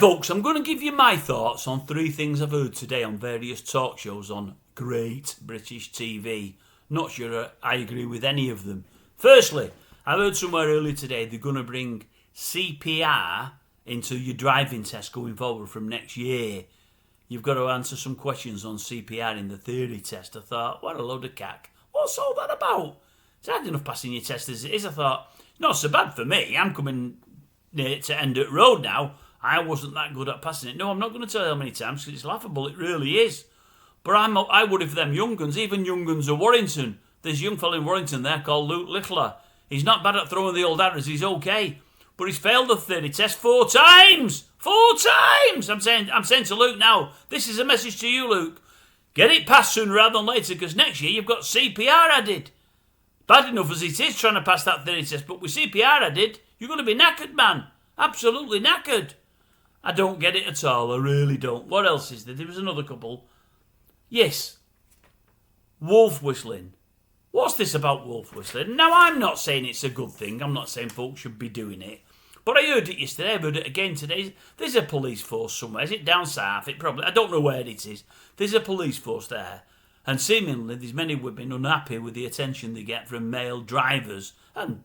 folks, I'm going to give you my thoughts on 3 things I've heard today on various talk shows on great British TV. Not sure I agree with any of them. Firstly, I heard somewhere earlier today they're going to bring CPR into your driving test going forward from next year. You've got to answer some questions on CPR in the theory test. I thought, what a load of cack. What's all that about? It's hard enough passing your test as it is. I thought, not so bad for me. I'm coming near to end at road now. I wasn't that good at passing it. No, I'm not going to tell you how many times because it's laughable. It really is. But I worry for them young guns, even young guns of Warrington. There's a young fellow in Warrington there called Luke Littler. He's not bad at throwing the old arrows. He's okay. But he's failed the theory test 4 times. 4 times! I'm saying to Luke now, this is a message to you, Luke. Get it passed sooner rather than later because next year you've got CPR added. Bad enough as it is trying to pass that theory test, but with CPR added, you're going to be knackered, man. Absolutely knackered. I don't get it at all. I really don't. What else is there? There was another couple. Yes. Wolf whistling. What's this about wolf whistling? Now, I'm not saying it's a good thing. I'm not saying folks should be doing it. But I heard it yesterday. I've heard it again today. There's a police force somewhere. Is it down south? I don't know where it is. There's a police force there. And seemingly there's many women unhappy with the attention they get from male drivers and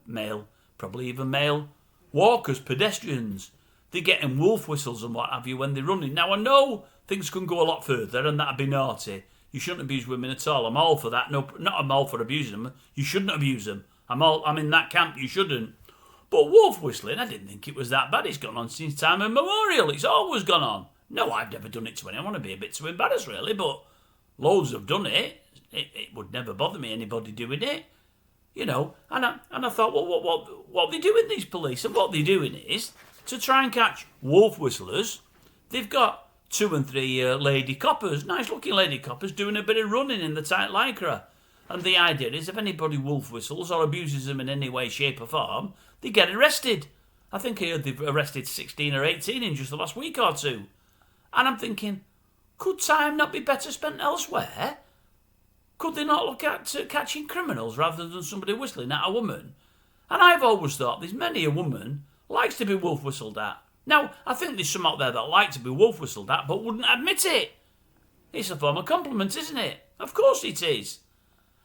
probably even male walkers, pedestrians. They're getting wolf whistles and what have you when they're running. Now, I know things can go a lot further and that'd be naughty. You shouldn't abuse women at all. I'm all for that. No, not I'm all for abusing them. You shouldn't abuse them. I'm in that camp. You shouldn't. But wolf whistling, I didn't think it was that bad. It's gone on since time immemorial. It's always gone on. No, I've never done it to anyone. I want to be a bit too embarrassed, really, but loads have done it. It would never bother me, anybody doing it. You know, and I thought, well, what they doing, these police? And what they're doing is, to try and catch wolf whistlers, they've got 2 and 3 lady coppers, nice-looking lady coppers, doing a bit of running in the tight lycra. And the idea is if anybody wolf whistles or abuses them in any way, shape or form, they get arrested. I think I heard they've arrested 16 or 18 in just the last week or 2. And I'm thinking, could time not be better spent elsewhere? Could they not look at catching criminals rather than somebody whistling at a woman? And I've always thought there's many a woman likes to be wolf whistled at. Now, I think there's some out there that like to be wolf whistled at but wouldn't admit it. It's a form of compliment, isn't it? Of course it is.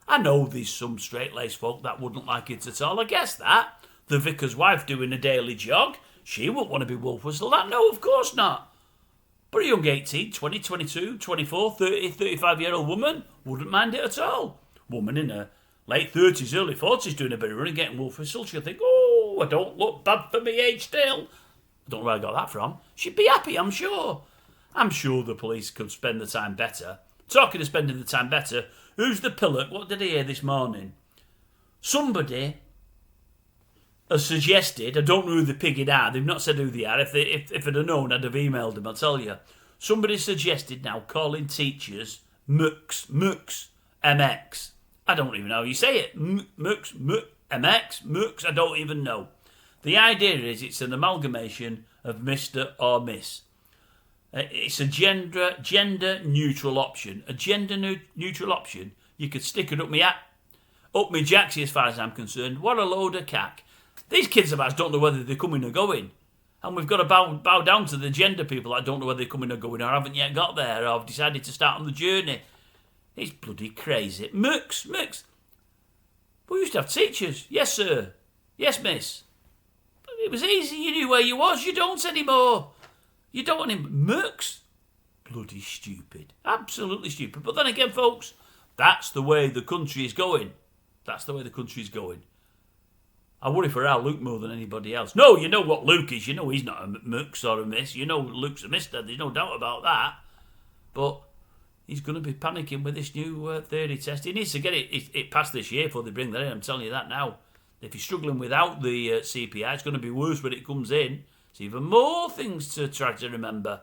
I know there's some straight-laced folk that wouldn't like it at all. I guess that. The vicar's wife doing a daily jog, she wouldn't want to be wolf whistled at. No, of course not. But a young 18, 20, 22, 24, 30, 35-year-old woman wouldn't mind it at all. Woman in her late 30s, early 40s doing a bit of running, getting wolf whistled, she'll think, oh, I don't look bad for me age still. I don't know where I got that from. She'd be happy, I'm sure. I'm sure the police could spend the time better. Talking of spending the time better, who's the pillock? What did I hear this morning? Somebody has suggested, I don't know who the PIGGN are, they've not said who they are. If I'd have known, I'd have emailed them, I'll tell you. Somebody suggested now calling teachers MX. I don't even know how you say it. MX, I don't even know. The idea is it's an amalgamation of Mr. or Miss. It's a gender-neutral option. A gender-neutral option, you could stick it up me jacksy as far as I'm concerned. What a load of cack. These kids of ours don't know whether they're coming or going. And we've got to bow down to the gender people that don't know whether they're coming or going or haven't yet got there or have decided to start on the journey. It's bloody crazy. MX. We used to have teachers. Yes, sir. Yes, miss. It was easy. You knew where you was. You don't anymore. You don't want him. MX. Bloody stupid. Absolutely stupid. But then again, folks, that's the way the country is going. I worry for our Luke more than anybody else. No, you know what Luke is. You know he's not a MX or a miss. You know Luke's a mister. There's no doubt about that. But he's going to be panicking with this new theory test. He needs to get it passed this year before they bring that in. I'm telling you that now. If he's struggling without the CPI, it's going to be worse when it comes in. It's even more things to try to remember.